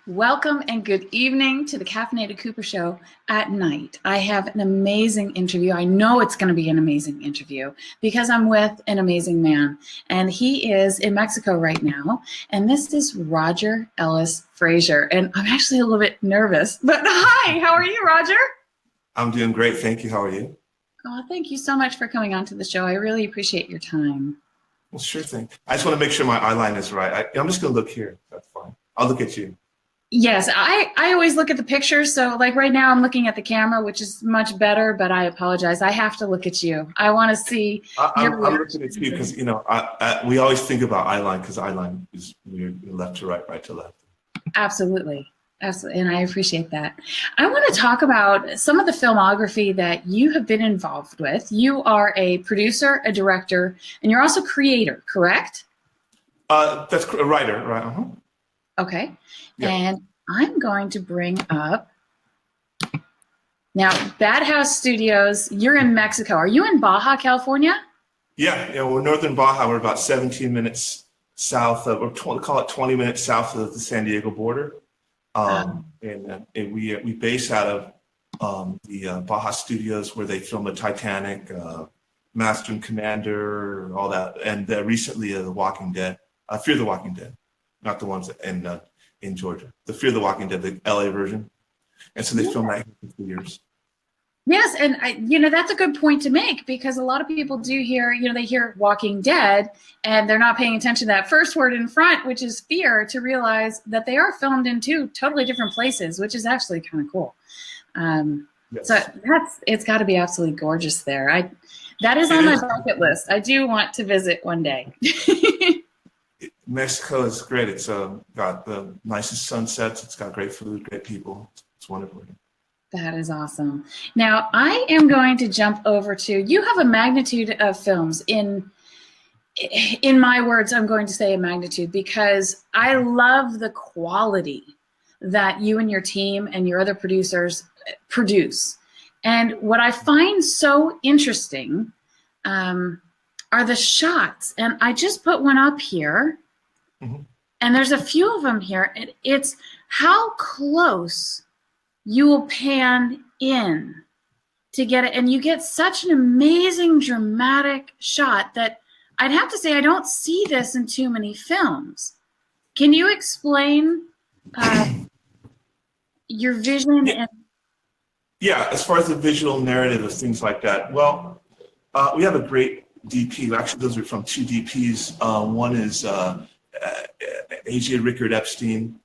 Welcome and good evening to the Caffeinated Cooper Show at night. I have an amazing interview. I know it's going to be an amazing interview because I'm with an amazing man, and he is in Mexico right now. And this is Roger Ellis Frazier. And I'm actually a little bit nervous, but hi, how are you, Roger? I'm doing great. Thank you. How are you? Oh, thank you so much for coming on to the show. I really appreciate your time. Well, sure thing. I just want to make sure my eyeline is right. I'm just going to look here. That's fine. I'll look at you. Yes, I always look at the pictures. So like right now I'm looking at the camera, which is much better, but I apologize. I have to look at you. I want to see I'm looking at you because, we always think about eyeline because eyeline is weird, left to right, right to left. Absolutely. Absolutely. And I appreciate that. I want to talk about some of the filmography that you have been involved with. You are a producer, a director, and you're also creator, correct? That's a writer, right? Uh-huh. Okay. Yeah. And I'm going to bring up now Bad House Studios. You're in Mexico. Are you in Baja, California? Yeah, we're northern Baja. We're about 17 minutes south of, or call it 20 minutes south of the San Diego border. And we base out of the Baja Studios where they filmed the Titanic, Master and Commander, all that, and recently The Walking Dead, Fear the Walking Dead, not the ones in Georgia, the Fear the Walking Dead, the LA version, and so they filmed that for years. Yes, and that's a good point to make because a lot of people do hear, they hear Walking Dead and they're not paying attention to that first word in front, which is fear, to realize that they are filmed in two totally different places, which is actually kind of cool. Yes. So it's got to be absolutely gorgeous there. That is on my bucket list. I do want to visit one day. Mexico is great. It's got the nicest sunsets. It's got great food, great people. It's wonderful. That is awesome. Now, I am going to jump over to, you have a magnitude of films. In my words, I'm going to say a magnitude because I love the quality that you and your team and your other producers produce. And what I find so interesting are the shots. And I just put one up here. Mm-hmm. And there's a few of them here. And it's how close you will pan in to get it. And you get such an amazing dramatic shot that I'd have to say I don't see this in too many films. Can you explain your vision? Yeah, as far as the visual narrative of things like that. Well, we have a great DP. Actually, those are from two DPs. One is A.J. Rickard Epstein,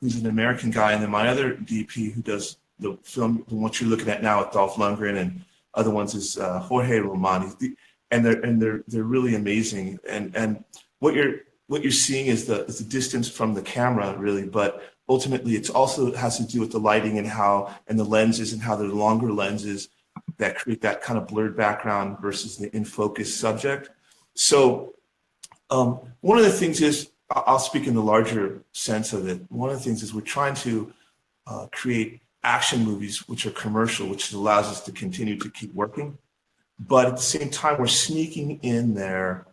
who's an American guy, and then my other DP who does the film, the one you're looking at now with Dolph Lundgren, and other ones is Jorge Romani, and they're really amazing. And what you're seeing is the distance from the camera, really, but ultimately it's also has to do with the lighting and the lenses and how the longer lenses that create that kind of blurred background versus the in focus subject. So one of the things is, I'll speak in the larger sense of it. One of the things is we're trying to create action movies which are commercial, which allows us to continue to keep working. But at the same time, we're sneaking in there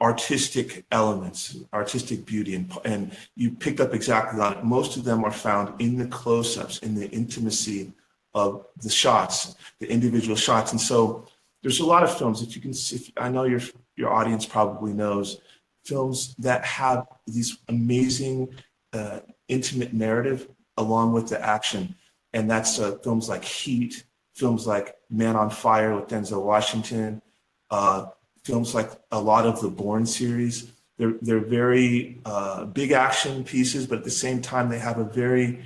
artistic elements, artistic beauty. And you picked up exactly on it. Most of them are found in the close-ups, in the intimacy of the shots, the individual shots. And so there's a lot of films that you can see. I know your audience probably knows films that have these amazing intimate narrative along with the action. And that's films like Heat, films like Man on Fire with Denzel Washington, films like a lot of the Bourne series. They're very big action pieces, but at the same time, they have a very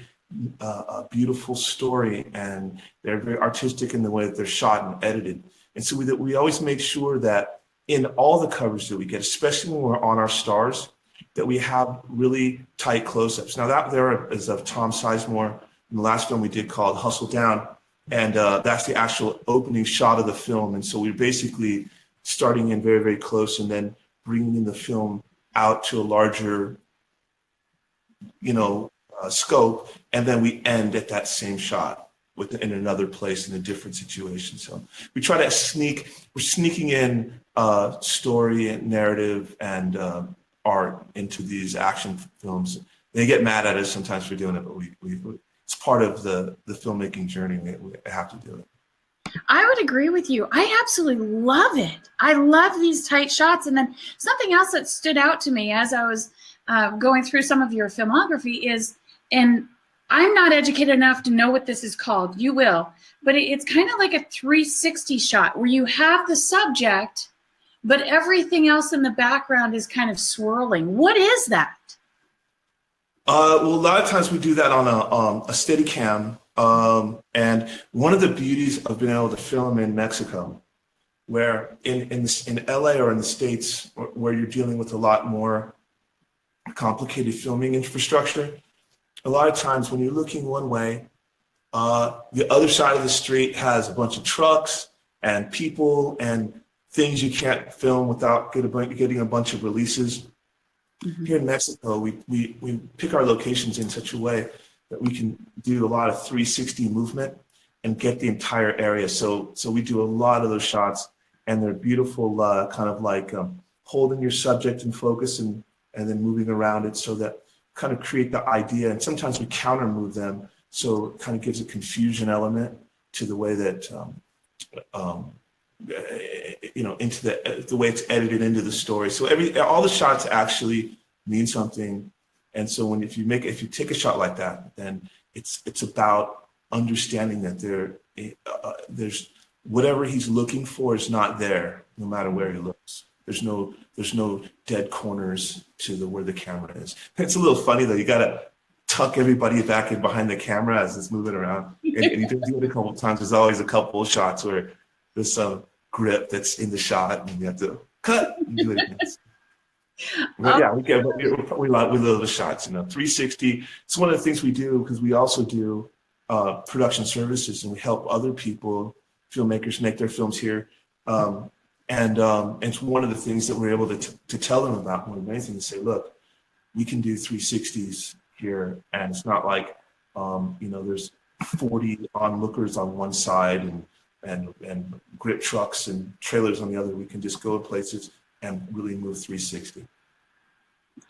beautiful story, and they're very artistic in the way that they're shot and edited. And so we always make sure that in all the coverage that we get, especially when we're on our stars, that we have really tight close-ups. Now that there is of Tom Sizemore in the last film we did called Hustle Down, and that's the actual opening shot of the film. And so we're basically starting in very, very close and then bringing the film out to a larger, scope, and then we end at that same shot in another place in a different situation. So we try to we're sneaking in story and narrative and art into these action films they get mad at us sometimes for doing it, but it's part of the filmmaking journey. We have to do it. I would agree with you. I absolutely love it. I love these tight shots. And then something else that stood out to me as I was going through some of your filmography is, and I'm not educated enough to know what this is called. You will. But it's kind of like a 360 shot where you have the subject, but everything else in the background is kind of swirling. What is that? Well, a lot of times we do that on a Steadicam. And one of the beauties of being able to film in Mexico, where in LA or in the States, where you're dealing with a lot more complicated filming infrastructure, a lot of times when you're looking one way, the other side of the street has a bunch of trucks and people and things you can't film without getting a bunch of releases. Mm-hmm. Here in Mexico, we pick our locations in such a way that we can do a lot of 360 movement and get the entire area. So we do a lot of those shots, and they're beautiful, kind of like holding your subject in focus and then moving around it, so that kind of create the idea. And sometimes we counter move them, so it kind of gives a confusion element to the way that into the way it's edited into the story. So all the shots actually mean something. And so if you take a shot like that, then it's about understanding that there's whatever he's looking for is not there, no matter where he looks. There's no dead corners to where the camera is. It's a little funny though. You gotta tuck everybody back in behind the camera as it's moving around. And you do it a couple of times. There's always a couple of shots where there's some grip that's in the shot, and you have to cut and do it again. But yeah, we love the shots, 360. It's one of the things we do, because we also do production services, and we help other people, filmmakers, make their films here. And it's one of the things that we're able to tell them about more than anything, to say, look, we can do 360s here, and it's not like there's 40 onlookers on one side and grip trucks and trailers on the other. We can just go to places and really move 360.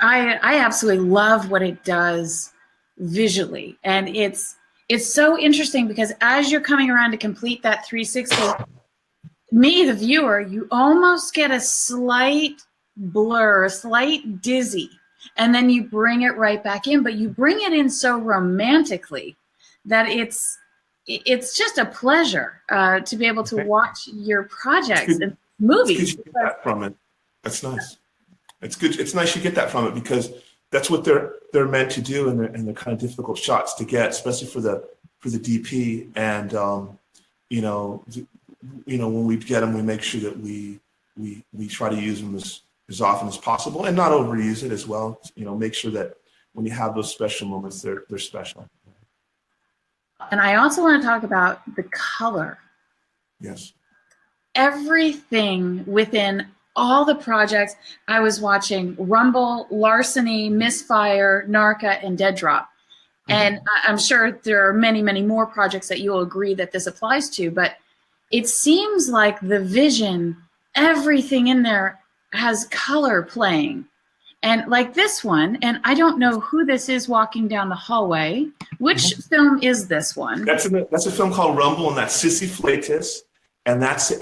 I absolutely love what it does visually, and it's so interesting, because as you're coming around to complete that 360, me, the viewer, you almost get a slight blur, a slight dizzy, and then you bring it right back in, but you bring it in so romantically that it's just a pleasure to be able to watch your projects and movies. You get that from it. That's nice. It's good. It's nice you get that from it, because that's what they're meant to do, and they're kind of difficult shots to get, especially for the DP. And when we get them, we make sure that we try to use them as often as possible, and not overuse it as well. Make sure that when you have those special moments, they're special. And I also want to talk about the color. Yes. Everything within all the projects I was watching: Rumble, Larceny, Misfire, Narca, and Dead Drop. Mm-hmm. And I'm sure there are many, many more projects that you'll agree that this applies to, but it seems like the vision, everything in there has color playing. And like this one, and I don't know who this is walking down the hallway. Which film is this one? That's a film called Rumble, and that's Sissy Fleitas. And that's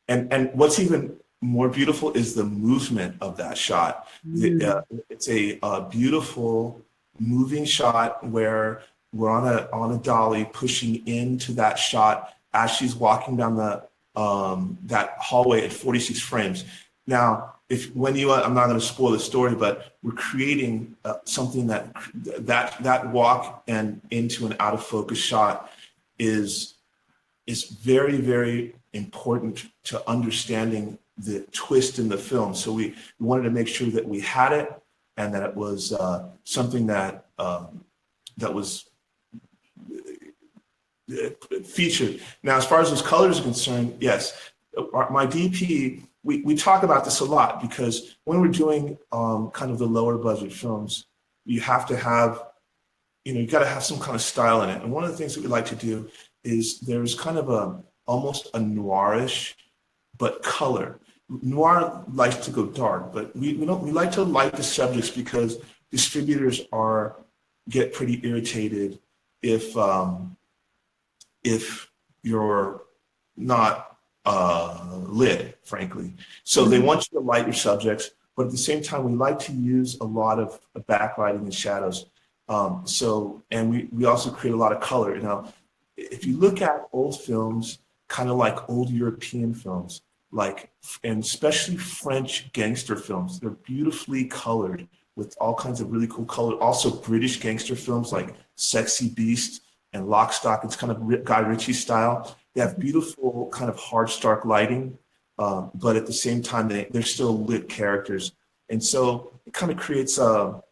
and what's even more beautiful is the movement of that shot. It's a beautiful moving shot where we're on a dolly pushing into that shot as she's walking down that hallway at 46 frames. Now, I'm not going to spoil the story, but we're creating something that walk and into an out of focus shot is very, very important to understanding the twist in the film. So we wanted to make sure that we had it, and that it was something that was featured. Now, as far as those colors are concerned, yes, my DP, we talk about this a lot, because when we're doing kind of the lower budget films, you have to have, you got to have some kind of style in it. And one of the things that we like to do is there's kind of almost a noirish but color. noir likes to go dark, but we like to light the subjects because distributors get pretty irritated if you're not lit, frankly. So they want you to light your subjects, but at the same time, we like to use a lot of backlighting and shadows. And we also create a lot of color. Now, if you look at old films, kind of like old European films, and especially French gangster films, they're beautifully colored with all kinds of really cool color. Also British gangster films like Sexy Beast and Lock, Stock, it's kind of Guy Ritchie style. They have beautiful kind of hard, stark lighting, but at the same time, they're still lit characters. And so it kind of creates a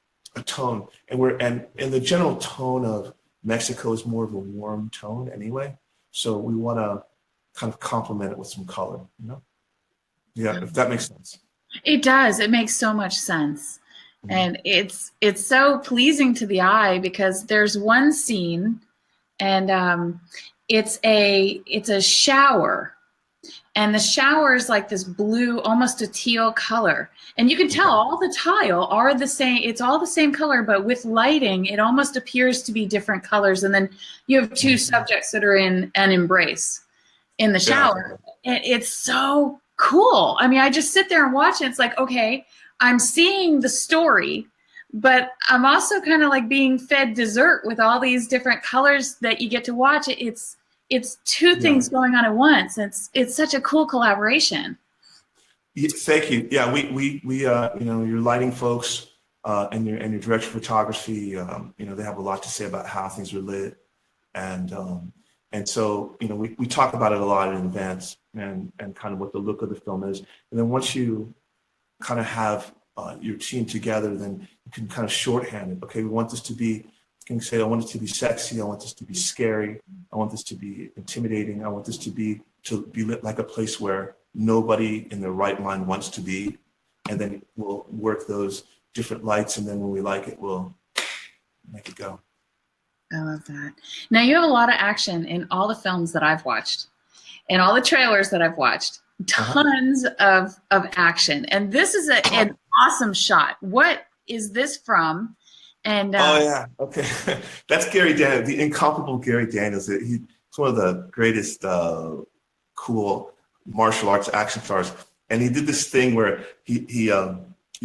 tone. And the general tone of Mexico is more of a warm tone anyway. So we want to kind of complement it with some color, you know? Yeah, if that makes sense. It does. It makes so much sense. And it's so pleasing to the eye because there's one scene and it's a shower, and the shower is like this blue, almost a teal color, and you can tell all the tile are the same. It's all the same color, but with lighting, it almost appears to be different colors. And then you have two subjects that are in an embrace in the shower. And it's so cool. I mean, I just sit there and watch it. It's like, okay, I'm seeing the story, but I'm also kind of like being fed dessert with all these different colors that you get to watch. It's two things going on at once. It's such a cool collaboration. Thank you. Yeah, we your lighting folks and your director of photography, they have a lot to say about how things are lit, and so we talk about it a lot in advance and kind of what the look of the film is, and then once you kind of have your team together, then you can kind of shorthand it. Okay, we want this to be, you can say, I want it to be sexy, I want this to be scary, I want this to be intimidating, I want this to be lit like a place where nobody in their right mind wants to be. And then we'll work those different lights, and then when we like it, we'll make it go. I love that. Now, you have a lot of action in all the films that I've watched and all the trailers that I've watched. Tons of action. And this is an awesome shot. What is this from? And oh, yeah. Okay. That's Gary Daniels, the incomparable Gary Daniels. He's one of the greatest cool martial arts action stars. And he did this thing where he's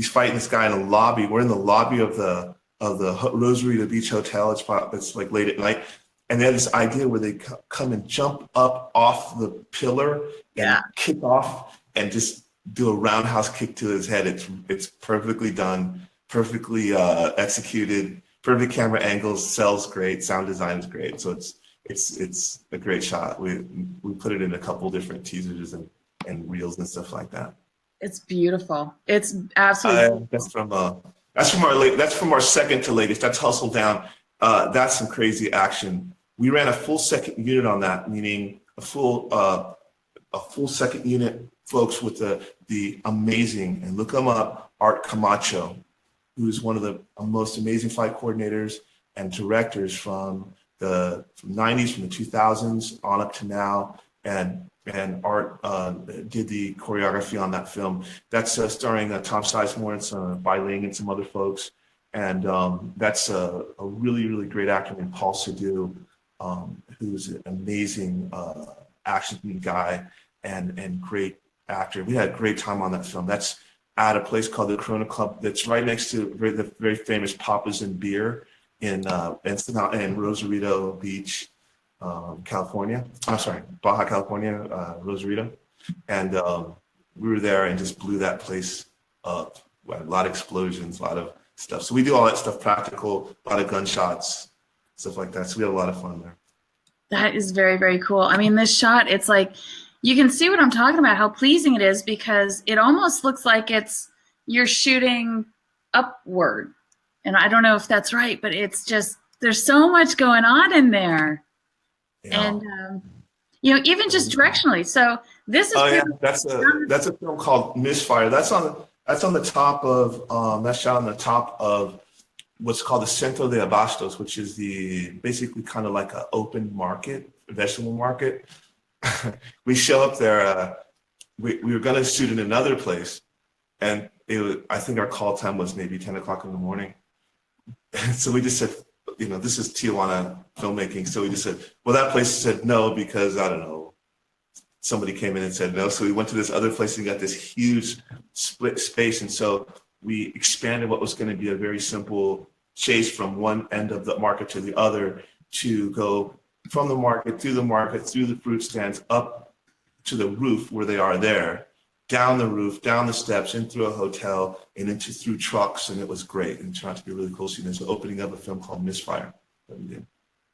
fighting this guy in a lobby. We're in the lobby of the Rosarito Beach Hotel. It's like late at night. And they have this idea where they come and jump up off the pillar and kick off and just do a roundhouse kick to his head. It's perfectly done, perfectly executed, perfect camera angles, sells great, sound design is great. So it's a great shot. We put it in a couple different teasers and reels and stuff like that. It's beautiful. It's absolutely that's from our second to latest. That's Hustle Down. That's some crazy action. We ran a full second unit on that, meaning a full second unit, folks, with the amazing, and look him up, Art Camacho, who's one of the most amazing fight coordinators and directors from the 90s, from the 2000s on up to now, and Art did the choreography on that film. That's starring Tom Sizemore and Bai Ling and some other folks, and that's a really, really great actor named Paul Sadu, who's an amazing action guy and great actor. We had a great time on that film. That's at a place called the Corona Club that's right next to the very famous Papa's and Beer in Rosarito Beach, California. I'm sorry, Baja, California, Rosarito. And we were there and just blew that place up. A lot of explosions, a lot of stuff. So we do all that stuff practical, a lot of gunshots, stuff like that. So we had a lot of fun there. That is very, very cool. I mean, this shot, it's like, you can see what I'm talking about, how pleasing it is, because it almost looks like you're shooting upward. And I don't know if that's right, but it's just, there's so much going on in there. Yeah. And, even just directionally. So this is that's a film called Misfire. That's on the top of that's shot on the top of what's called the Centro de Abastos, which is basically kind of like an open market, vegetable market. We show up there we were going to shoot in another place, and I think our call time was maybe 10 o'clock in the morning. And so we just said, this is Tijuana filmmaking. So we just said, well, that place said no because, I don't know, somebody came in and said no. So we went to this other place and got this huge split space. And so we expanded what was going to be a very simple chase from one end of the market to the other, to go from the market, through the fruit stands, up to the roof where they are there, down the roof, down the steps, in through a hotel, and through trucks. And it was great. And it turned out to be really cool. So there's the opening of a film called Misfire that we did.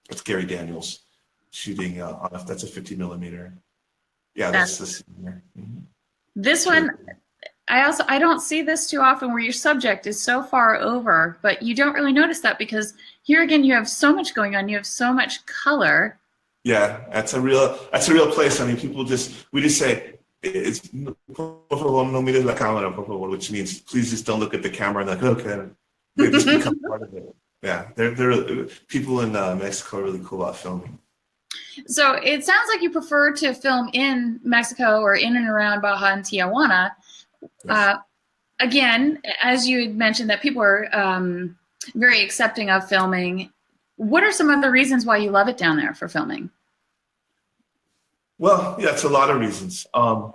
That's Gary Daniels shooting that's a 50 millimeter. Yeah, that's the scene there. Mm-hmm. This one, I don't see this too often, where your subject is so far over, but you don't really notice that, because here again you have so much going on, you have so much color. Yeah, that's a real place. I mean, we just say, it's por favor no mires la cámara, por favor, which means please just don't look at the camera. And like, okay, they just become part of it. Yeah, they're people in Mexico are really cool about filming. So it sounds like you prefer to film in Mexico or in and around Baja and Tijuana. Yes. Again, as you had mentioned, that people are very accepting of filming. What are some other reasons why you love it down there for filming? Well, yeah, it's a lot of reasons. I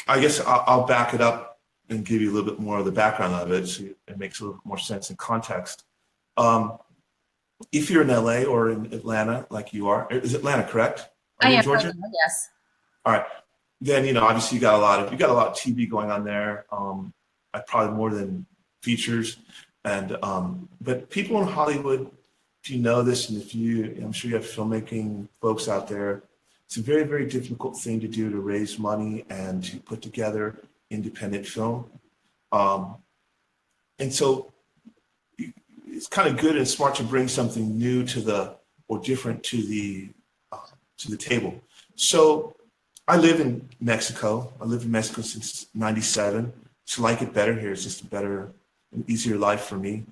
guess I'll back it up and give you a little bit more of the background of it, so it makes a little more sense in context. If you're in LA or in Atlanta, like you are, is Atlanta correct? I am. Georgia? Yes. All right. Then obviously you got a lot of TV going on there. Probably more than features, and but people in Hollywood, if you know this, and I'm sure you have filmmaking folks out there, it's a very, very difficult thing to do, to raise money and to put together independent film. And so it's kind of good and smart to bring something new different to the table. So I live in Mexico. I lived in Mexico since '97. Just like it better here. It's just a better and easier life for me.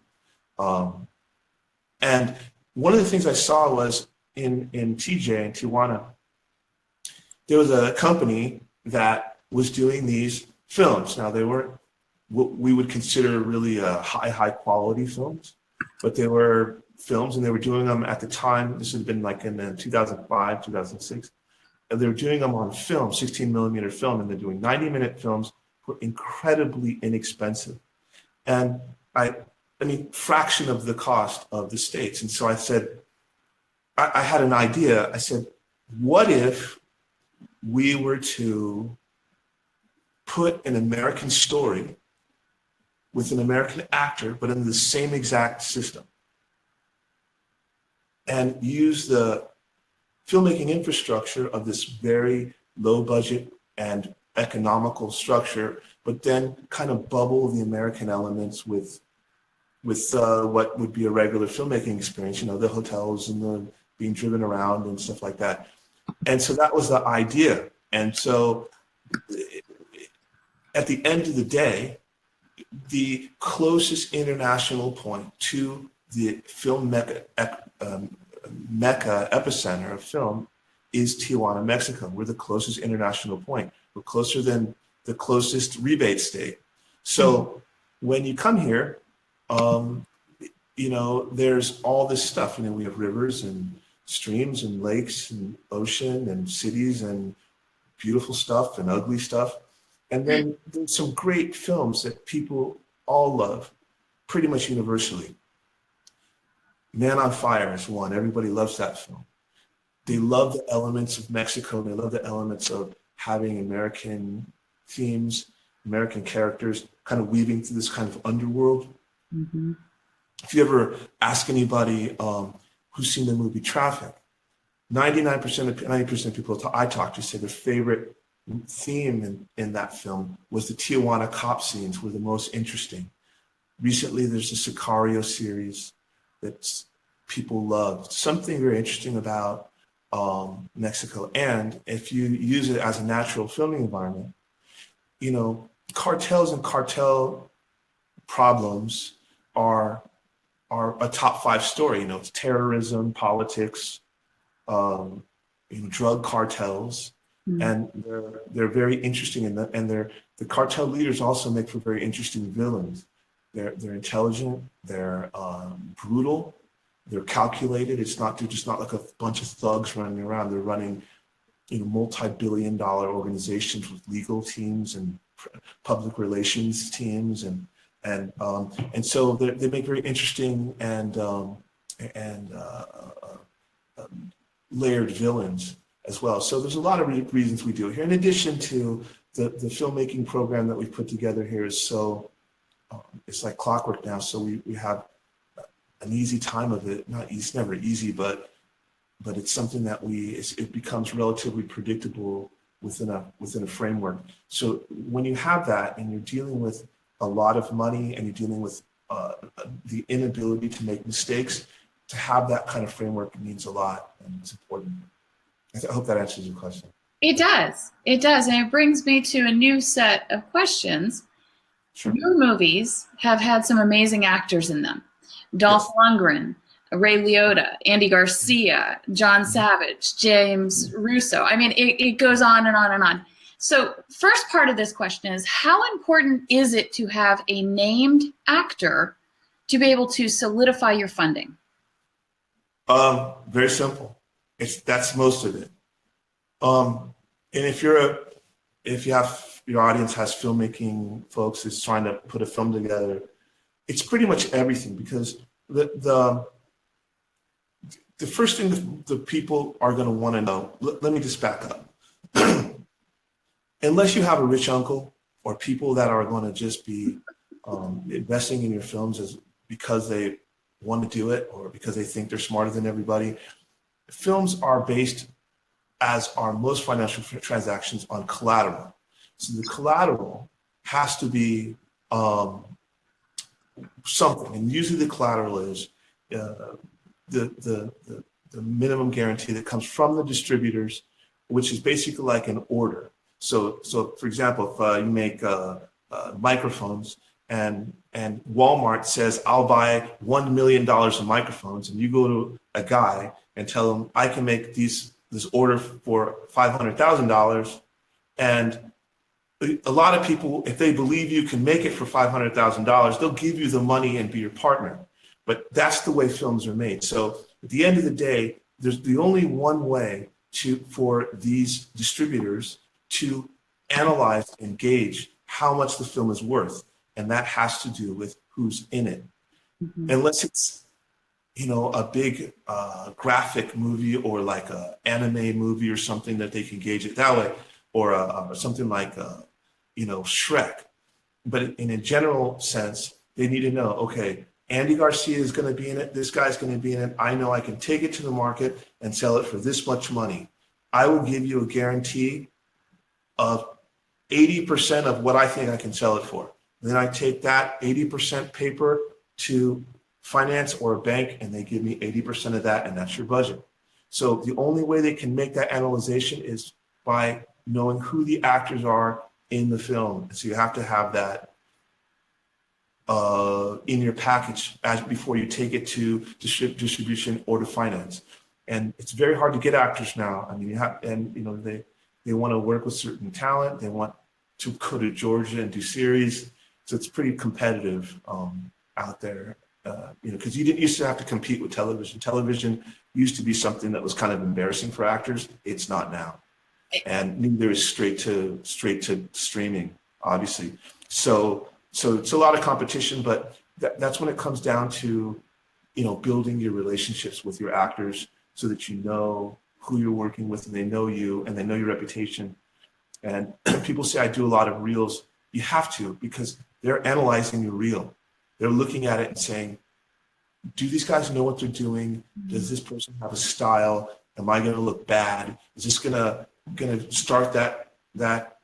And one of the things I saw was in TJ, in Tijuana, there was a company that was doing these films. Now, they weren't what we would consider really high quality films, but they were films, and they were doing them at the time. This had been like in 2005, 2006. And they were doing them on film, 16 millimeter film, and they're doing 90-minute films, were incredibly inexpensive. And I mean, fraction of the cost of the States. And so I said, I had an idea. I said, what if we were to put an American story with an American actor, but in the same exact system, and use the filmmaking infrastructure of this very low budget and economical structure, but then kind of bubble the American elements with what would be a regular filmmaking experience, the hotels and the being driven around and stuff like that. And so that was the idea. And so at the end of the day, the closest international point to the film mecca epicenter of film is Tijuana, Mexico. We're the closest international point. We're closer than the closest rebate state. So when you come here, there's all this stuff. We have rivers and streams and lakes and ocean and cities and beautiful stuff and ugly stuff. And then there's some great films that people all love, pretty much universally. Man on Fire is one. Everybody loves that film. They love the elements of Mexico. They love the elements of having American themes, American characters, kind of weaving through this kind of underworld. Mm-hmm. If you ever ask anybody who's seen the movie Traffic, 90% of people I talk to say their favorite theme in that film was the Tijuana cop scenes were the most interesting. Recently, there's a Sicario series that people loved. Something very interesting about Mexico. And if you use it as a natural filming environment, cartels and cartel problems are a top 5 story. It's terrorism, politics, drug cartels. Mm. and they're very interesting, and the cartel leaders also make for very interesting villains. They're intelligent, they're brutal, they're calculated. They're just not like a bunch of thugs running around. They're running, multi-billion-dollar organizations with legal teams and public relations teams, and so they make very interesting and layered villains as well. So there's a lot of reasons we do it here. In addition to the filmmaking program that we've put together here is so, it's like clockwork now. So we have an easy time of it. Not easy, it's never easy, but it's something that it becomes relatively predictable within a framework. So when you have that and you're dealing with a lot of money and you're dealing with the inability to make mistakes, to have that kind of framework means a lot, and it's important. I hope that answers your question. It does. It does. And it brings me to a new set of questions. Sure. Your movies have had some amazing actors in them. Dolph Lundgren, Ray Liotta, Andy Garcia, John Savage, James Russo. I mean, it goes on and on and on. So first part of this question is, how important is it to have a named actor to be able to solidify your funding? Very simple. That's most of it. And if your audience has filmmaking folks who's trying to put a film together, it's pretty much everything, because the first thing the people are going to want to know, let me just back up. Unless you have a rich uncle or people that are going to just be investing in your films because they want to do it or because they think they're smarter than everybody, films are based, as are most financial transactions, on collateral. So the collateral has to be something, and usually the collateral is the minimum guarantee that comes from the distributors, which is basically like an order. So for example, if you make microphones and Walmart says, I'll buy $1 million of microphones, and you go to a guy and tell him, I can make this order for $500,000, and a lot of people, if they believe you can make it for $500,000, they'll give you the money and be your partner. But that's the way films are made. So at the end of the day, there's the only one way for these distributors to analyze and gauge how much the film is worth, and that has to do with who's in it. Mm-hmm. Unless it's a big graphic movie or like an anime movie or something that they can gauge it that way, or something like Shrek. But in a general sense, they need to know, okay, Andy Garcia is going to be in it, this guy's going to be in it, I know I can take it to the market and sell it for this much money. I will give you a guarantee of 80% of what I think I can sell it for. And then I take that 80% paper to finance or a bank, and they give me 80% of that, and that's your budget. So the only way they can make that analyzation is by knowing who the actors are in the film. So you have to have that in your package before you take it to distribution or to finance. And it's very hard to get actors now. I mean, they want to work with certain talent. They want to go to Georgia and do series. So it's pretty competitive out there, because you didn't used to have to compete with television. Television used to be something that was kind of embarrassing for actors. It's not now. And neither is straight to streaming, obviously. So it's a lot of competition, but that's when it comes down to, building your relationships with your actors so that you know who you're working with, and they know you and they know your reputation. And people say I do a lot of reels. You have to, because they're analyzing your reel. They're looking at it and saying, do these guys know what they're doing? Does this person have a style? Am I going to look bad? Is this going to start that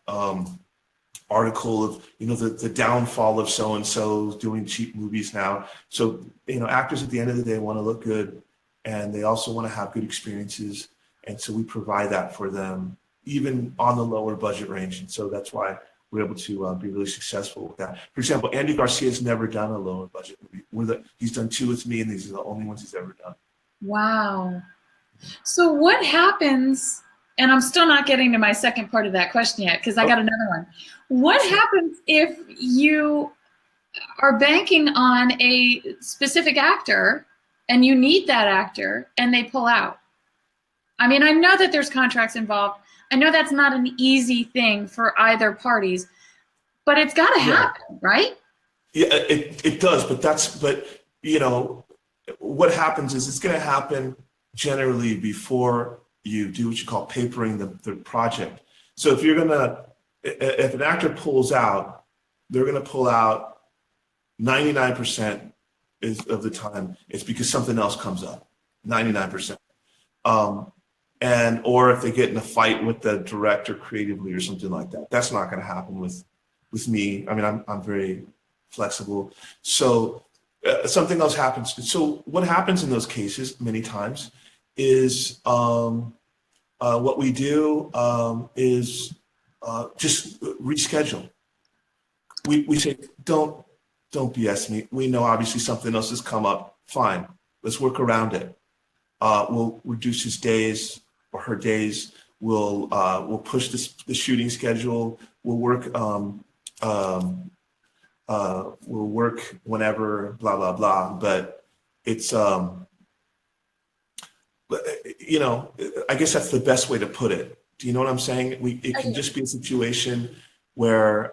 article of the downfall of so and so doing cheap movies now? So actors at the end of the day want to look good, and they also want to have good experiences, and so we provide that for them even on the lower budget range. And so that's why we're able to be really successful with that. For example, Andy Garcia has never done a lower budget movie. He's done 2 with me, and these are the only ones he's ever done. Wow. So what happens and I'm still not getting to my second part of that question yet, because I got another one. What happens if you are banking on a specific actor and you need that actor and they pull out? I mean, I know that there's contracts involved. I know that's not an easy thing for either parties, but it's got to happen, right? Yeah, it does, but you know, what happens is it's going to happen generally before you do what you call papering the project. So if an actor pulls out, they're going to pull out 99% of the time. It's because something else comes up, 99%. Or if they get in a fight with the director creatively or something like that. That's not going to happen with me. I mean, I'm very flexible. So something else happens. So what happens in those cases many times is what we do is just reschedule. We say, don't BS me. We know obviously something else has come up. Fine, let's work around it. We'll reduce his days or her days. We'll push the shooting schedule. We'll work whenever, blah blah blah. But it's you know, I guess that's the best way to put it. Do you know what I'm saying? It can just be a situation where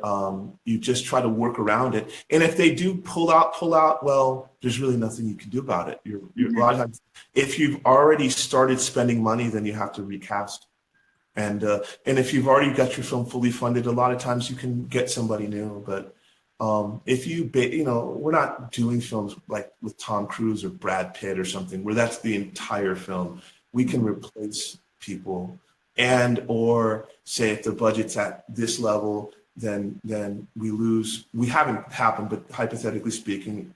you just try to work around it. And if they do pull out, well, there's really nothing you can do about it. A lot of times, if you've already started spending money, then you have to recast. And if you've already got your film fully funded, a lot of times you can get somebody new. But if you know, we're not doing films like with Tom Cruise or Brad Pitt or something where that's the entire film. We can replace people, and or say if the budget's at this level, then we lose. We haven't happened, but hypothetically speaking,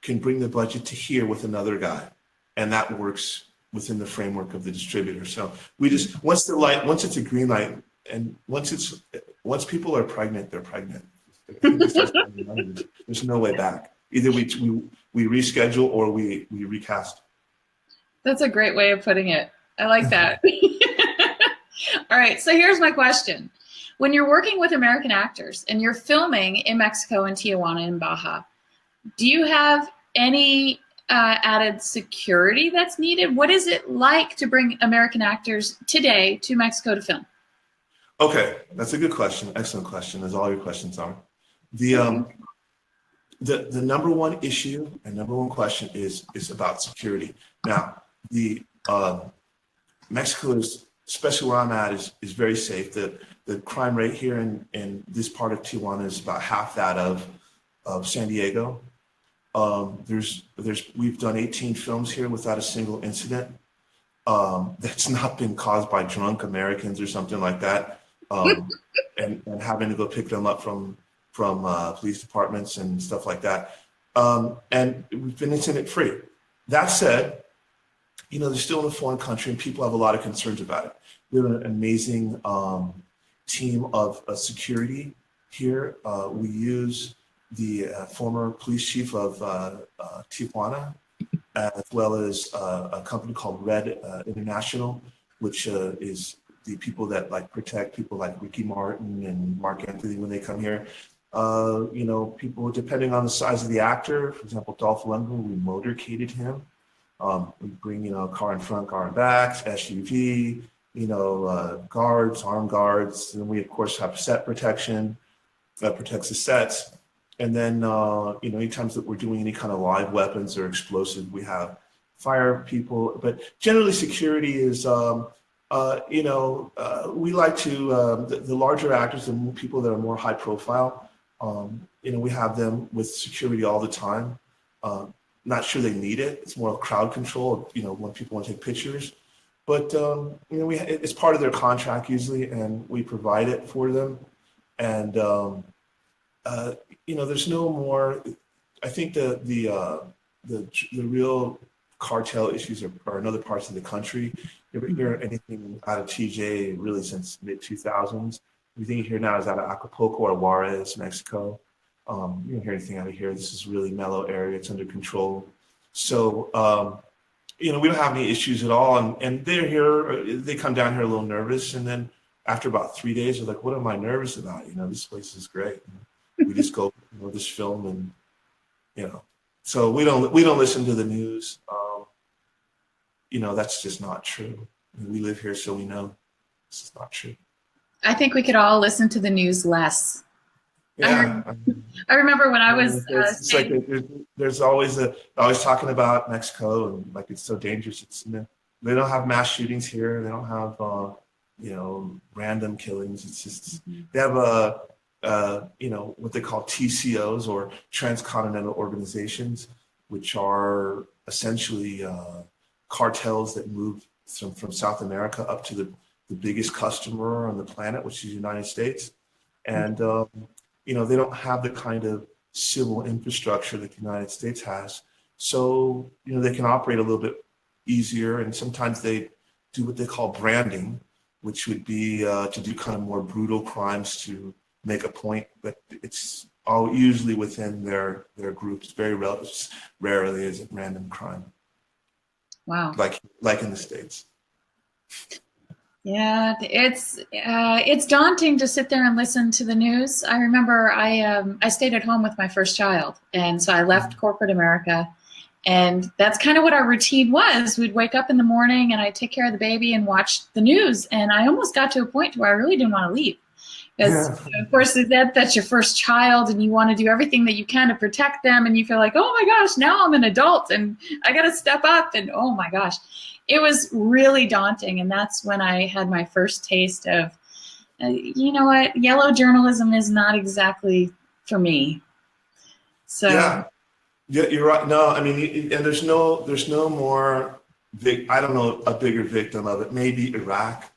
can bring the budget to here with another guy, and that works within the framework of the distributor. So we just once it's a green light, and once people are pregnant, they're pregnant. There's no way back. Either we reschedule or we recast. That's a great way of putting it. I like that. All right, so here's my question. When you're working with American actors and you're filming in Mexico and Tijuana and Baja, do you have any added security that's needed? What is it like to bring American actors today to Mexico to film? Okay, that's a good question. Excellent question, as all your questions are. The number one issue and number one question is about security. Now, Mexico is, especially where I'm at, is very safe. The crime rate here in this part of Tijuana is about half that of San Diego. We've done 18 films here without a single incident. That's not been caused by drunk Americans or something like that, and having to go pick them up from police departments and stuff like that. And we've been incident free. That said, you know, they're still in a foreign country and people have a lot of concerns about it. We have an amazing team of security here. We use the former police chief of Tijuana, as well as a company called Red International, which is the people that protect people like Ricky Martin and Mark Anthony when they come here. You know, people, depending on the size of the actor, for example, Dolph Lundgren, we motorcaded him. We bring, you know, car in front, car in back, SUV, you know, guards, armed guards. And we, of course, have set protection that protects the sets. And then, you know, anytime that we're doing any kind of live weapons or explosive, we have fire people. But generally, security is, you know, we like to, the larger actors and people that are more high profile, you know, we have them with security all the time. Not sure they need it. It's more crowd control, you know, when people want to take pictures. But, you know, it's part of their contract usually, and we provide it for them. And, you know, there's no more, I think the real cartel issues are in other parts of the country. You ever hear anything out of TJ really since mid-2000s? Everything you hear now is out of Acapulco or Juarez, Mexico. You don't hear anything out of here. This is really mellow area. It's under control. So we don't have any issues at all. And they're here, they come down here a little nervous. And then after about 3 days, they're like, what am I nervous about? This place is great. We just go, just film and, so we don't listen to the news. That's just not true. We live here, so we know this is not true. I think we could all listen to the news less. Yeah. I remember when I was. It's like there's always talking about Mexico and like it's so dangerous. They don't have mass shootings here. They don't have random killings. It's just they have what they call TCOs, or transcontinental organizations, which are essentially cartels that move from South America up to the biggest customer on the planet, which is the United States. And, they don't have the kind of civil infrastructure that the United States has. So, they can operate a little bit easier. And sometimes they do what they call branding, which would be to do kind of more brutal crimes to make a point. But it's all usually within their groups. Very rarely is it random crime. Wow. Like in the States. Yeah, it's daunting to sit there and listen to the news. I remember I stayed at home with my first child, and so I left corporate America, and that's kind of what our routine was. We'd wake up in the morning, and I'd take care of the baby and watch the news, and I almost got to a point where I really didn't want to leave. Because, of course, that's your first child, and you want to do everything that you can to protect them, and you feel like, oh my gosh, now I'm an adult, and I got to step up, and oh my gosh. It was really daunting, and that's when I had my first taste of, yellow journalism is not exactly for me. So yeah, you're right. No, I mean, and there's no more I don't know a bigger victim of it. Maybe Iraq,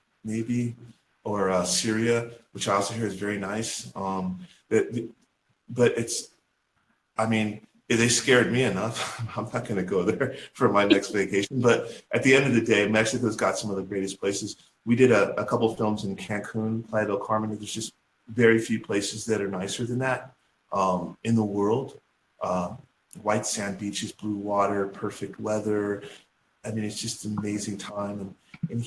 or Syria, which I also hear is very nice. But it's, they scared me enough. I'm not going to go there for my next vacation. But at the end of the day, Mexico's got some of the greatest places. We did a couple of films in Cancun, Playa del Carmen. There's just very few places that are nicer than that in the world. White sand beaches, blue water, perfect weather. It's just an amazing time. And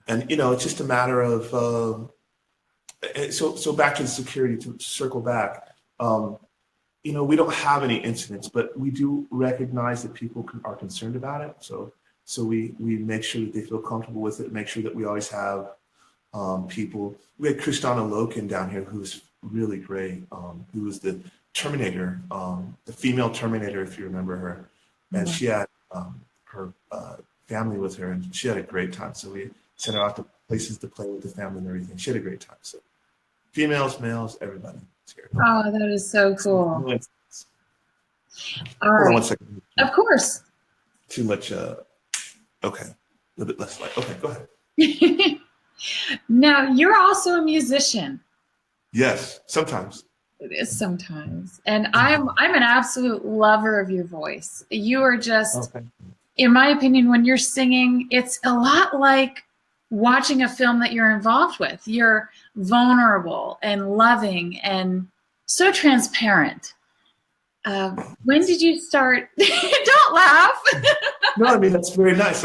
it's just a matter of, so back to the security, to circle back. We don't have any incidents, but we do recognize that people are concerned about it. So we make sure that they feel comfortable with it, make sure that we always have people. We had Kristana Loken down here, who's really great, who was the Terminator, the female Terminator, if you remember her. And she had her family with her, and she had a great time. So we sent her out to places to play with the family and everything. She had a great time. So females, males, everybody. Oh, that is so cool. All right. Hold on 1 second. Of course. Too much, okay. A little bit less light. Okay, go ahead. Now, you're also a musician. Yes, sometimes. Sometimes. And I'm an absolute lover of your voice. You are just, in my opinion, when you're singing, it's a lot like watching a film that you're involved with. You're vulnerable and loving and so transparent. When did you start? Don't laugh. No, that's very nice.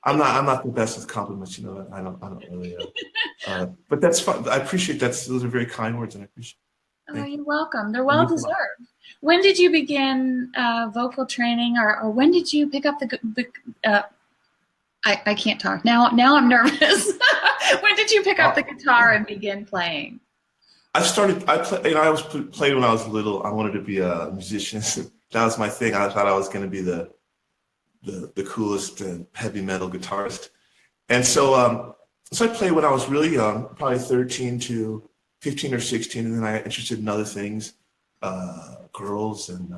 I'm not the best with compliments. I don't really. But that's fun. I appreciate that. Those are very kind words, and I appreciate. Oh, you're welcome. They're well deserved. When did you begin vocal training, or when did you pick up the I can't talk now. Now I'm nervous. When did you pick up the guitar and begin playing? I played when I was little. I wanted to be a musician. That was my thing. I thought I was going to be the coolest heavy metal guitarist. And so I played when I was really young, probably 13 to 15 or 16, and then I got interested in other things, girls and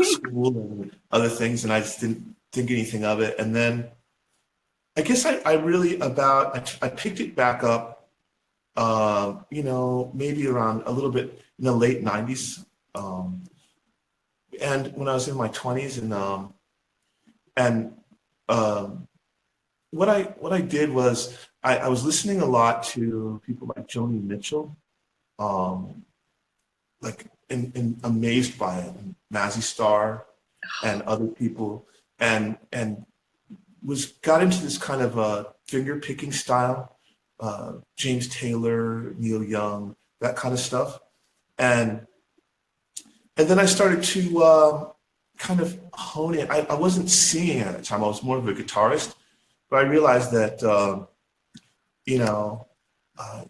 school and other things, and I just didn't think anything of it. And then I guess I picked it back up, maybe around a little bit in the late 90s. And when I was in my 20s, what I did was I was listening a lot to people like Joni Mitchell, and amazed by it, Mazzy Star, and other people, and got into this kind of finger picking style, James Taylor, Neil Young, that kind of stuff, and then I started to kind of hone it. I wasn't singing at the time; I was more of a guitarist, but I realized that you know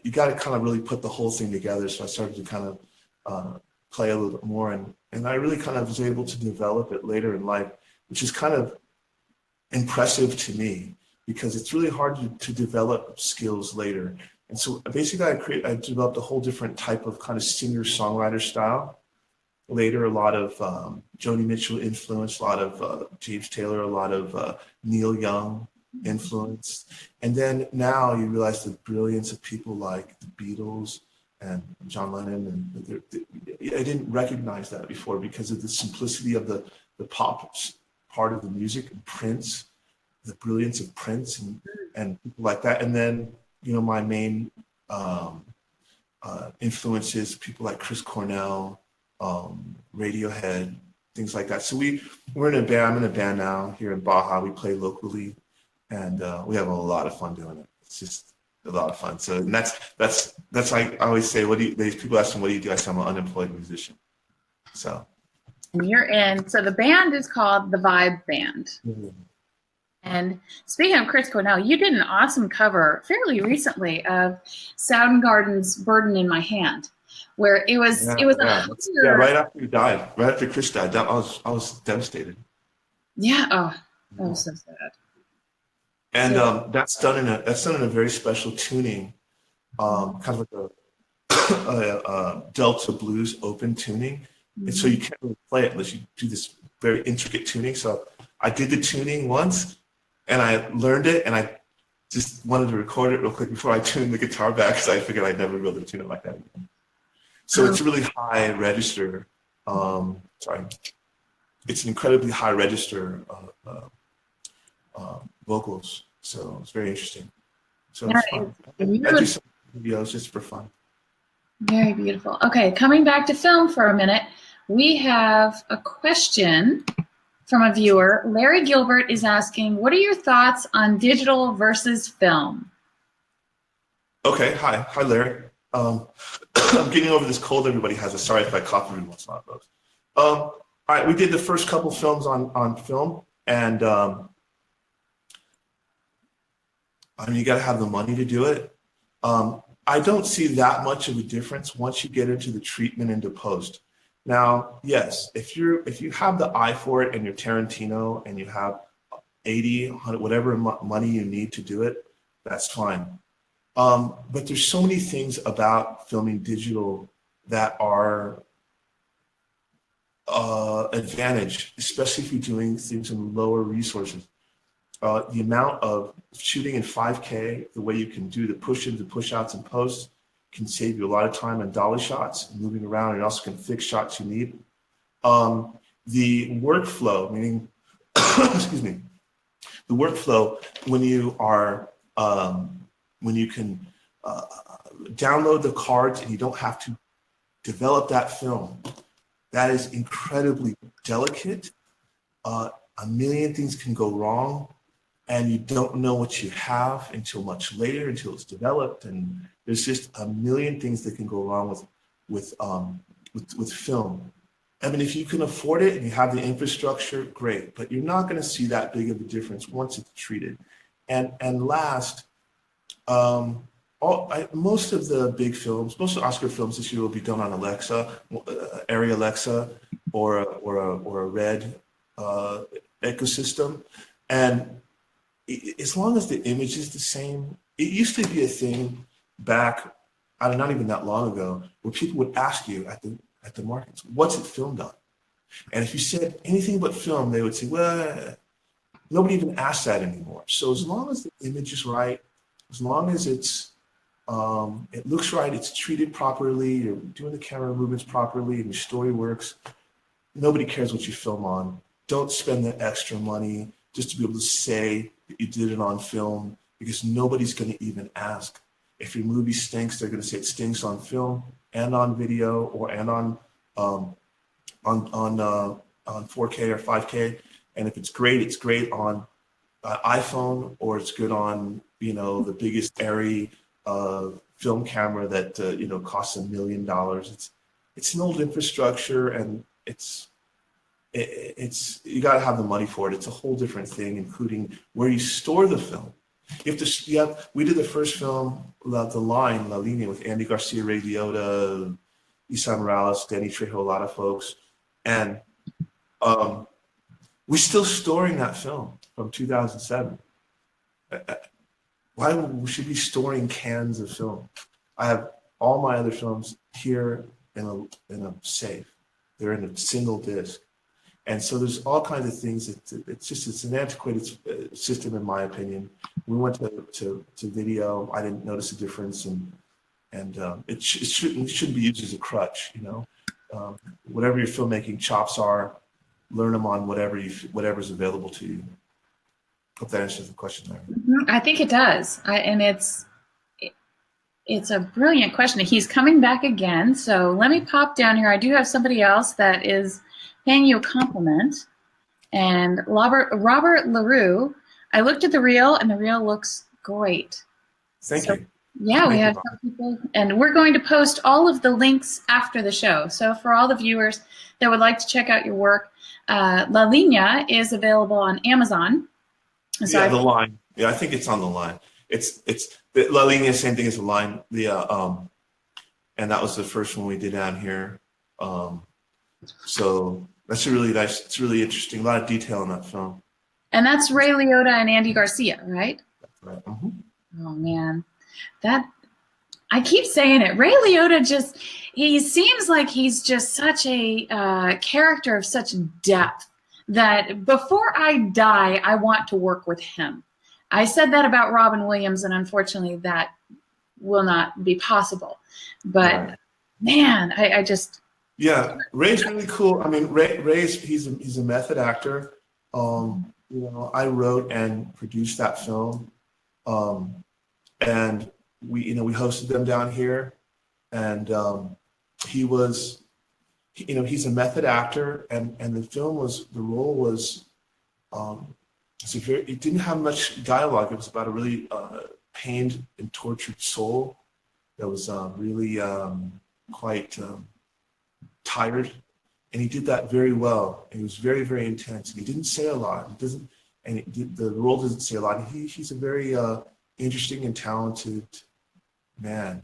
you got to kind of really put the whole thing together. So I started to kind of play a little bit more, and I really kind of was able to develop it later in life, which is kind of impressive to me because it's really hard to develop skills later. And so basically I developed a whole different type of kind of singer-songwriter style. Later, a lot of Joni Mitchell influence, a lot of James Taylor, a lot of Neil Young influence. And then now you realize the brilliance of people like the Beatles and John Lennon. And I didn't recognize that before because of the simplicity of the pop part of the music, and Prince, the brilliance of Prince and people like that. And then, my main influences, people like Chris Cornell, Radiohead, things like that. So we're in a band. I'm in a band now here in Baja. We play locally, and we have a lot of fun doing it. It's just a lot of fun. So and that's like I always say. People ask me, what do you do? I say I'm an unemployed musician. So. And you're in. So the band is called the Vibe Band. Mm-hmm. And speaking of Chris Cornell, you did an awesome cover fairly recently of Soundgarden's "Burden in My Hand," where it was right after he died, right after Chris died. I was devastated. Yeah. Oh, that was so sad. And that's done in a very special tuning, kind of like a Delta blues open tuning, mm-hmm. And so you can't really play it unless you do this very intricate tuning. So I did the tuning once, and I learned it, and I just wanted to record it real quick before I tuned the guitar back because I figured I'd never be able to tune it like that again. So it's a really high register. It's an incredibly high register vocals. So it's very interesting. So it's fun. I do some videos just for fun. Very beautiful. Okay, coming back to film for a minute, we have a question from a viewer. Larry Gilbert is asking, what are your thoughts on digital versus film? Okay, hi Larry. I'm getting over this cold everybody has. Sorry if I cough every once in a while, folks. All right, we did the first couple films on film, and you got to have the money to do it. I don't see that much of a difference once you get into the treatment into post. Now, yes, if you have the eye for it and you're Tarantino and you have 80, 100, whatever money you need to do it, that's fine. But there's so many things about filming digital that are advantage, especially if you're doing things in lower resources. The amount of shooting in 5K, the way you can do the push-ins and push-outs and posts can save you a lot of time on dolly shots, moving around, and also can fix shots you need. The workflow, meaning, excuse me, the workflow when you are, when you can download the cards and you don't have to develop that film, that is incredibly delicate. A million things can go wrong, and you don't know what you have until much later, until it's developed, and there's just a million things that can go wrong with film. I mean, if you can afford it and you have the infrastructure, great, but you're not going to see that big of a difference once it's treated. And last, most of the big films, most of the Oscar films this year will be done on Alexa, Arri Alexa, or a Red ecosystem, and as long as the image is the same. It used to be a thing back, not even that long ago, where people would ask you at the markets, what's it filmed on? And if you said anything but film, they would say, well, nobody even asks that anymore. So as long as the image is right, as long as it looks right, it's treated properly, you're doing the camera movements properly, and your story works, nobody cares what you film on. Don't spend the extra money just to be able to say that you did it on film, because nobody's going to even ask. If your movie stinks, they're going to say it stinks on film and on video, and on on 4K or 5K, and if it's great on iPhone, or it's good on the biggest airy film camera that costs $1 million. It's an old infrastructure, and it's you got to have the money for it. It's a whole different thing, including where you store the film. You have to. We did the first film, La Línea, with Andy Garcia, Ray Liotta, Isan Morales, Danny Trejo, a lot of folks, and we're still storing that film from 2007. Why we should be storing cans of film? I have all my other films here in a safe. They're in a single disc. And so there's all kinds of things it's an antiquated system, in my opinion. We went to video. I didn't notice a difference, and it shouldn't be used as a crutch. Whatever your filmmaking chops are, learn them on whatever's available to you. Hope that answers the question there. I think it does, and it's a brilliant question. He's coming back again, so let me pop down here. I do have somebody else that is paying you a compliment, and Robert LaRue. I looked at the reel, and the reel looks great. Thank you. Yeah, we have some people, and we're going to post all of the links after the show. So for all the viewers that would like to check out your work, La Línea is available on Amazon. So yeah, the line. Yeah, I think it's on the line. It's the La Línea, same thing as the line. And that was the first one we did down here. So that's really nice. It's really interesting. A lot of detail in that film. And that's Ray Liotta and Andy Garcia, right? That's right. Mm-hmm. Oh man, I keep saying it. Ray Liotta he seems like he's just such a character of such depth that before I die, I want to work with him. I said that about Robin Williams, and unfortunately that will not be possible. But right. Man, I just... Yeah, Ray's really cool. I mean, Ray's he's a method actor. I wrote and produced that film. And we hosted them down here, and he's a method actor, and the role was it didn't have much dialogue. It was about a really pained and tortured soul that was really quite tired, and he did that very well. And he was very, very intense, and he didn't say a lot. The role doesn't say a lot. He's a very interesting and talented man.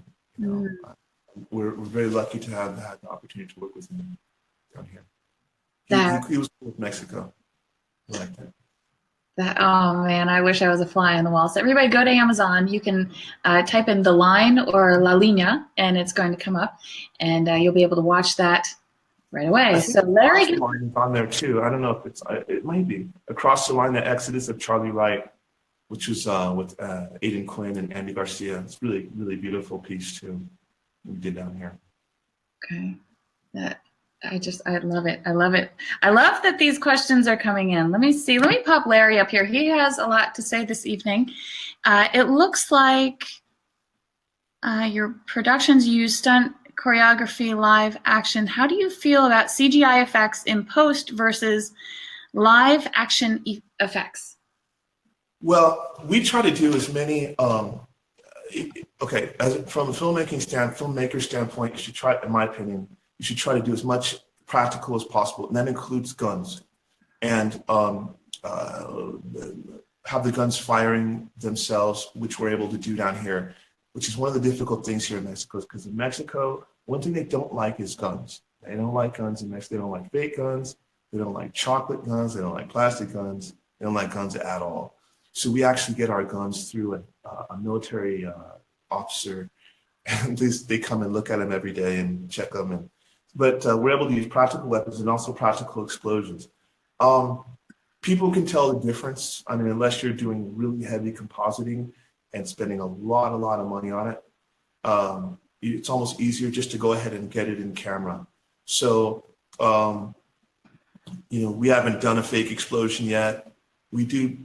We're very lucky to have had the opportunity to work with him down here. He was cool with Mexico. I like that. Oh man, I wish I was a fly on the wall. So everybody go to Amazon. You can type in The Line or La Línea, and it's going to come up, and you'll be able to watch that right away. So Larry is on there too. I don't know if it might be Across the Line, the Exodus of Charlie Wright, which was with Aidan Quinn and Andy Garcia. It's really, really beautiful piece too. We did down here. Okay, I love it. I love it. I love that these questions are coming in. Let me see. Let me pop Larry up here. He has a lot to say this evening. It looks like your productions use stunt choreography, live action. How do you feel about CGI effects in post versus live action effects? Well, we try to do as many. From a filmmaker standpoint, you should try, in my opinion, you should try to do as much practical as possible, and that includes guns, and have the guns firing themselves, which we're able to do down here, which is one of the difficult things here in Mexico, because in Mexico, one thing they don't like is guns. They don't like guns in Mexico. They don't like fake guns. They don't like chocolate guns. They don't like plastic guns. They don't like guns at all. So we actually get our guns through a military officer, and they come and look at them every day and check them. But we're able to use practical weapons and also practical explosions. People can tell the difference. I mean, unless you're doing really heavy compositing and spending a lot of money on it, it's almost easier just to go ahead and get it in camera. So, we haven't done a fake explosion yet. We do,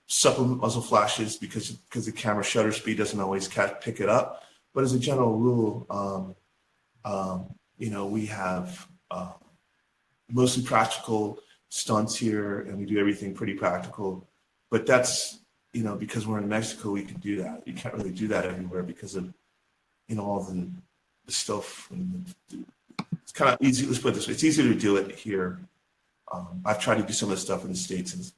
supplement muzzle flashes because the camera shutter speed doesn't always pick it up. But as a general rule, we have mostly practical stunts here, and we do everything pretty practical. But that's, you know, because we're in Mexico, we can do that. You can't really do that everywhere because of, you know, all the stuff. It's kind of easy. Let's put it this way: it's easier to do it here. I've tried to do some of the stuff in the States, and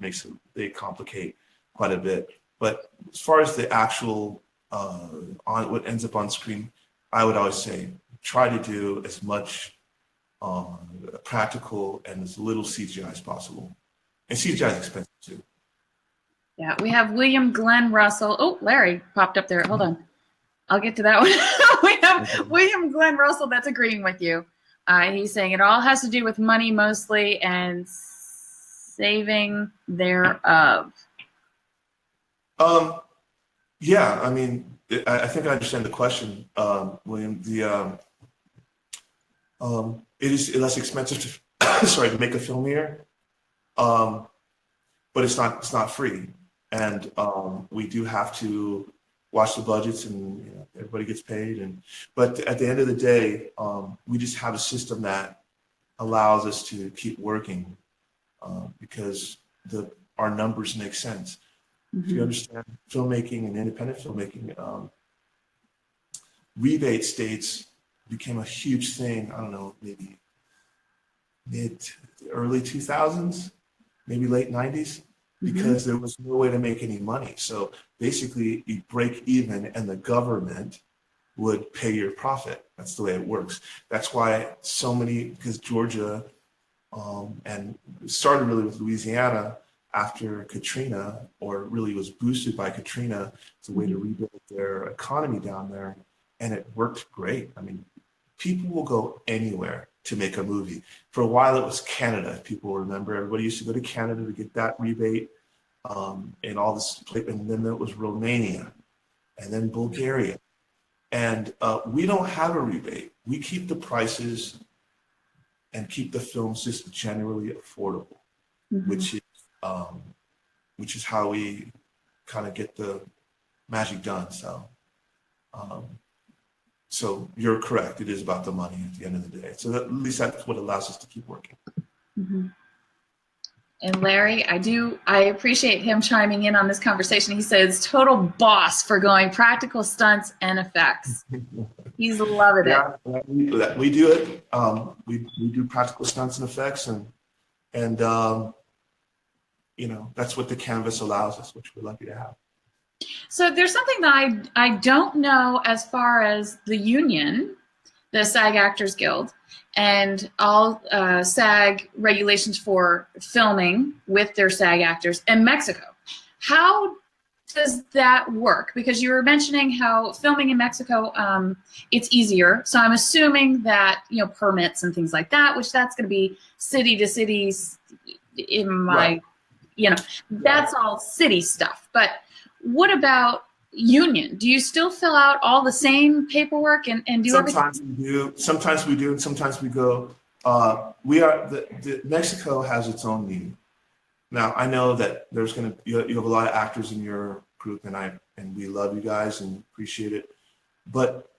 they complicate quite a bit. But as far as the actual on what ends up on screen, I would always say try to do as much practical and as little CGI as possible. And CGI is expensive too. Yeah, we have William Glenn Russell. Oh, Larry popped up there. Hold on. I'll get to that one. We have William Glenn Russell that's agreeing with you. He's saying it all has to do with money mostly and saving thereof. Yeah, I mean, I think I understand the question, William. It is less expensive to make a film here, but it's not free, and we do have to watch the budgets, and you know, everybody gets paid. But at the end of the day, we just have a system that allows us to keep working because our numbers make sense. If you understand filmmaking and independent filmmaking, rebate states became a huge thing. I don't know, maybe early 2000s, maybe late 90s, because there was no way to make any money. So basically, you break even, and the government would pay your profit. That's the way it works. That's why so many, because Georgia, and it started really with Louisiana after Katrina, or really was boosted by Katrina. It's a way to rebuild their economy down there, and it worked great. I mean, people will go anywhere to make a movie. For a while, it was Canada. If people remember, everybody used to go to Canada to get that rebate, and all this. And then it was Romania, and then Bulgaria, and we don't have a rebate. We keep the prices and keep the films just generally affordable, which is how we kind of get the magic done. So you're correct. It is about the money at the end of the day. So at least that's what allows us to keep working. And Larry, I appreciate him chiming in on this conversation. He says, total boss for going practical stunts and effects. He's loving it. Yeah, we do it. We do practical stunts and effects, and you know, that's what the canvas allows us, which we're lucky to have. So there's something that I don't know as far as the union, the SAG Actors Guild, and all SAG regulations for filming with their SAG actors in Mexico. How does that work? Because you were mentioning how filming in Mexico, it's easier. So I'm assuming that, you know, permits and things like that, which that's going to be city to cities in my, right. You know, that's all city stuff. But what about union? Do you still fill out all the same paperwork and do sometimes everything? we do, and sometimes we go. Mexico has its own union. Now I know that you have a lot of actors in your group, and we love you guys and appreciate it. But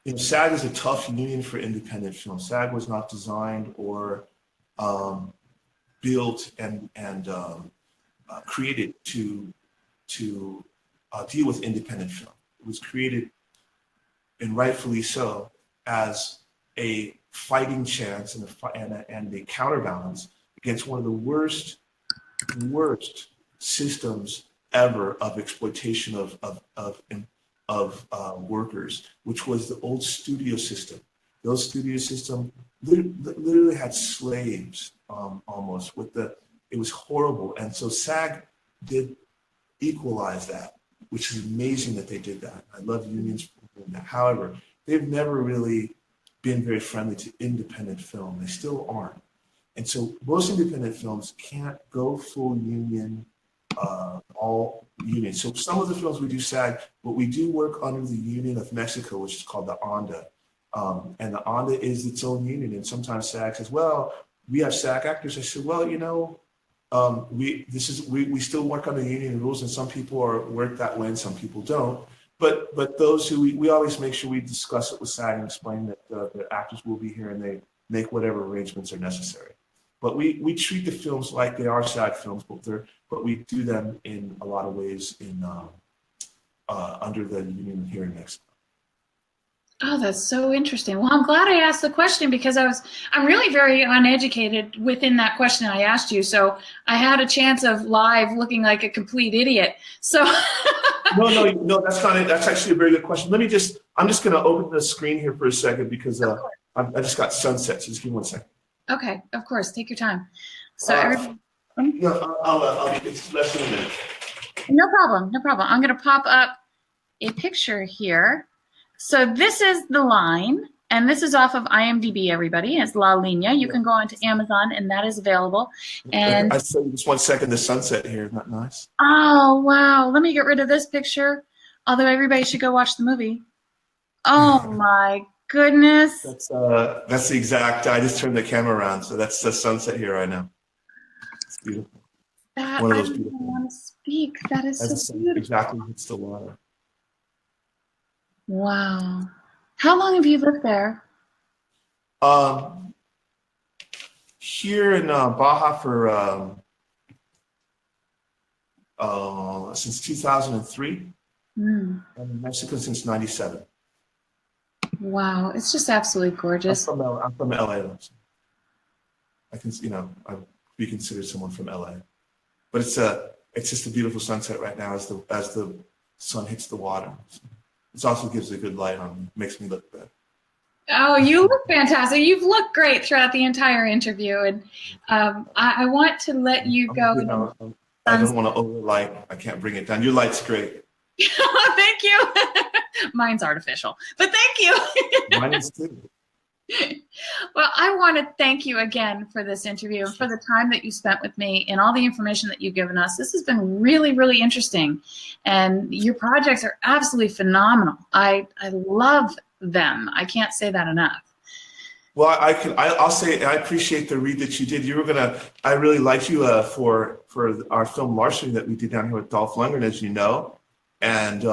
you know, SAG is a tough union for independent film. SAG was not designed or built and created to deal with independent film. It was created, and rightfully so, as a fighting chance and a counterbalance against one of the worst systems ever of exploitation of workers, which was the old studio system. The old studio system literally had slaves almost. It was horrible, and so SAG did equalize that, which is amazing that they did that. I love unions for doing that. However, they've never really been very friendly to independent film. They still aren't. And so most independent films can't go full union, all union. So some of the films we do SAG, but we do work under the Union of Mexico, which is called the ANDA. And the ANDA is its own union. And sometimes SAG says, well, we have SAG actors. I said, well, you know, we still work under union rules, and some people work that way and some people don't. But those who we always make sure we discuss it with SAG and explain that the actors will be here, and make whatever arrangements are necessary. But we treat the films like they are SAG films, but we do them in a lot of ways under the union here in Mexico. Oh, that's so interesting. Well, I'm glad I asked the question because I'm really very uneducated within that question I asked you. So I had a chance of live looking like a complete idiot. So no, that's not it. That's actually a very good question. I'm just going to open the screen here for a second because I just got sunset. So just give me 1 second. Okay, of course, take your time. So no, it's less than a minute. No problem, no problem. I'm going to pop up a picture here. So this is the line, and this is off of IMDb, everybody. It's La Linea. You can go onto Amazon, and that is available. And I saw just 1 second, the sunset here. Isn't that nice? Oh, wow. Let me get rid of this picture, although everybody should go watch the movie. Oh, my goodness. That's the exact, I just turned the camera around, so that's the sunset here right now. It's beautiful. One of those beautiful. I don't want to speak. That is so beautiful. Exactly hits the water. Wow. How long have you lived there? Here in Baja for since 2003, and in Mexico since '97. Wow, it's just absolutely gorgeous. I'm from LA. I can, I'd be considered someone from LA, but it's just a beautiful sunset right now as the sun hits the water. It also gives a good light on me, makes me look good. Oh, you look fantastic. You've looked great throughout the entire interview, and I want to let you go. I don't want to overlight. I can't bring it down. Your light's great. Thank you. Mine's artificial, but thank you. Mine is too. Well, I want to thank you again for this interview and for the time that you spent with me and all the information that you've given us. This has been really, really interesting, and your projects are absolutely phenomenal. I love them. I can't say that enough. Well, I'll say I appreciate the read that you did. I really liked you for our film Larceny that we did down here with Dolph Lundgren, as you know, and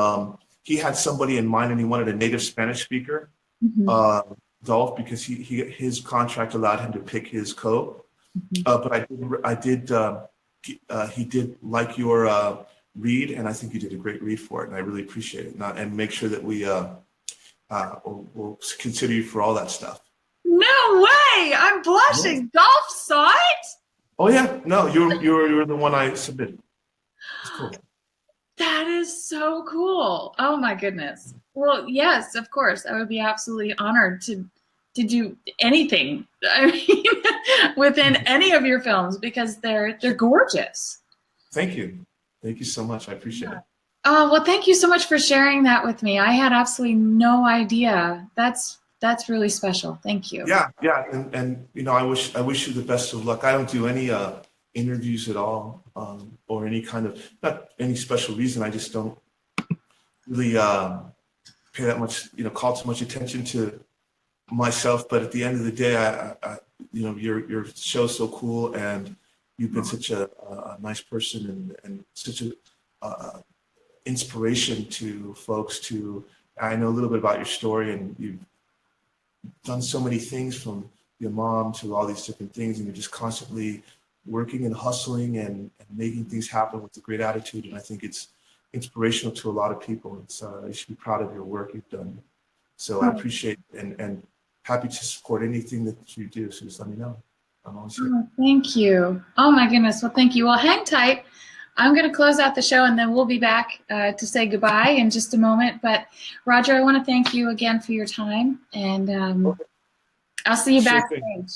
he had somebody in mind, and he wanted a native Spanish speaker. Mm-hmm. Dolph, because his contract allowed him to pick his co. Mm-hmm. But he did like your read, and I think you did a great read for it, and I really appreciate it. And make sure that we'll consider you for all that stuff. No way! I'm blushing. Yeah. Dolph saw it? Oh yeah, no, you're the one I submitted. It's cool. That is so cool. Oh my goodness. Well, yes, of course. I would be absolutely honored to do anything. I mean, within any of your films because they're gorgeous. Thank you. Thank you so much. I appreciate it. Oh, well, thank you so much for sharing that with me. I had absolutely no idea. That's really special. Thank you. Yeah, and I wish you the best of luck. I don't do any interviews at all, or any kind of, not any special reason. I just don't really pay that much, call too much attention to myself. But at the end of the day, your show's so cool, and you've been such a nice person and such a inspiration to folks. I know a little bit about your story, and you've done so many things from your mom to all these different things, and you're just constantly working and hustling and making things happen with a great attitude. And I think it's inspirational to a lot of people. You should be proud of your work you've done. So I appreciate it, and happy to support anything that you do. So just let me know. I'm always here. Oh, thank you. Oh my goodness. Well, thank you. Well, hang tight. I'm going to close out the show, and then we'll be back to say goodbye in just a moment. But Roger, I want to thank you again for your time, and okay. I'll see you backstage.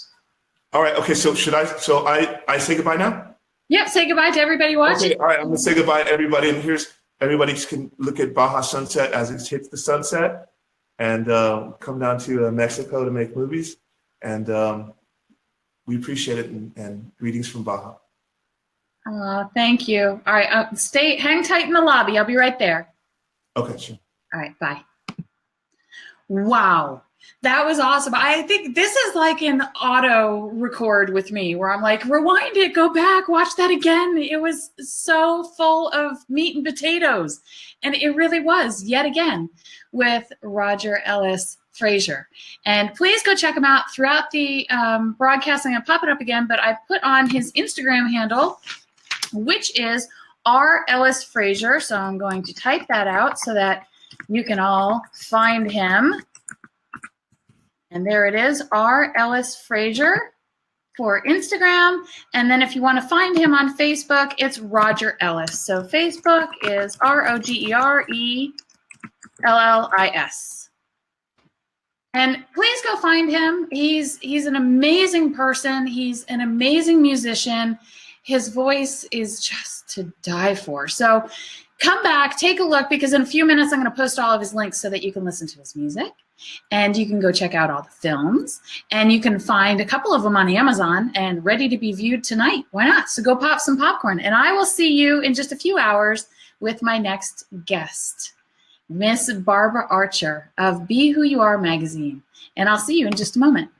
All right. Okay. So I say goodbye now? Yep. Say goodbye to everybody watching. Okay. All right. I'm going to say goodbye to everybody. And everybody can look at Baja Sunset as it hits the sunset, and come down to Mexico to make movies. And we appreciate it, and greetings from Baja. Thank you. All right. Hang tight in the lobby. I'll be right there. Okay, sure. All right. Bye. Wow. That was awesome. I think this is like an auto record with me where I'm like, rewind it, go back, watch that again. It was so full of meat and potatoes. And it really was, yet again, with Roger Ellis, Frazier. And please go check him out throughout the broadcast. I'm going to pop it up again, but I put on his Instagram handle, which is R. Ellis Frazier. So I'm going to type that out so that you can all find him. And there it is, R. Ellis Frazier for Instagram. And then if you want to find him on Facebook, it's Roger Ellis. So Facebook is ROGERELLIS. And please go find him. He's an amazing person. He's an amazing musician. His voice is just to die for. So come back, take a look, because in a few minutes I'm going to post all of his links so that you can listen to his music. And you can go check out all the films. And you can find a couple of them on Amazon and ready to be viewed tonight. Why not? So go pop some popcorn. And I will see you in just a few hours with my next guest, Miss Barbara Archer of Be Who You Are magazine. And I'll see you in just a moment.